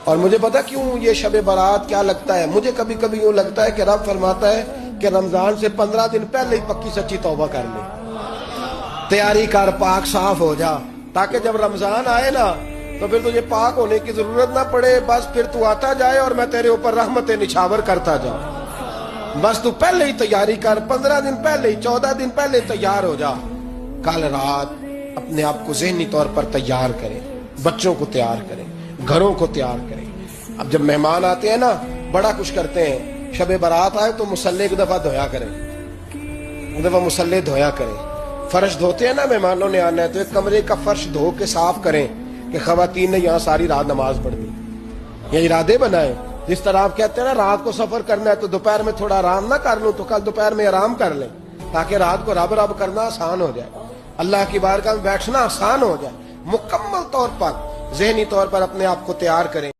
اور مجھے پتا کیوں یہ شب برات کیا لگتا ہے، مجھے کبھی کبھی یوں لگتا ہے کہ رب فرماتا ہے کہ رمضان سے 15 دن پہلے ہی پکی سچی توبہ کر لے، تیاری کر، پاک صاف ہو جا، تاکہ جب رمضان آئے نا تو پھر تجھے پاک ہونے کی ضرورت نہ پڑے، بس پھر تو آتا جائے اور میں تیرے اوپر رحمتیں نچھاور کرتا جاؤں۔ بس تو پہلے ہی تیاری کر، 15 دن پہلے ہی، 14 دن پہلے تیار ہو جا۔ کل رات اپنے آپ کو ذہنی طور پر تیار کریں، بچوں کو تیار کریں، گھروں کو تیار کریں۔ اب جب مہمان آتے ہیں نا بڑا کچھ کرتے ہیں، شب برات آئے تو مصلے ایک دفعہ دھویا کریں، ایک دفعہ مصلے دھویا کریں۔ فرش دھوتے ہیں نا، مہمانوں نے آنا ہے تو ایک کمرے کا فرش دھو کے صاف کریں کہ خواتین نے یہاں ساری رات نماز پڑھنی، یہ ارادے بنائیں۔ جس طرح آپ کہتے ہیں نا رات کو سفر کرنا ہے تو دوپہر میں تھوڑا آرام نہ کر لوں تو کل دوپہر میں آرام کر لیں، تاکہ رات کو رب رب کرنا آسان ہو جائے، اللہ کی بارگاہ میں بیٹھنا آسان ہو جائے۔ مکمل طور پر ذہنی طور پر اپنے آپ کو تیار کریں۔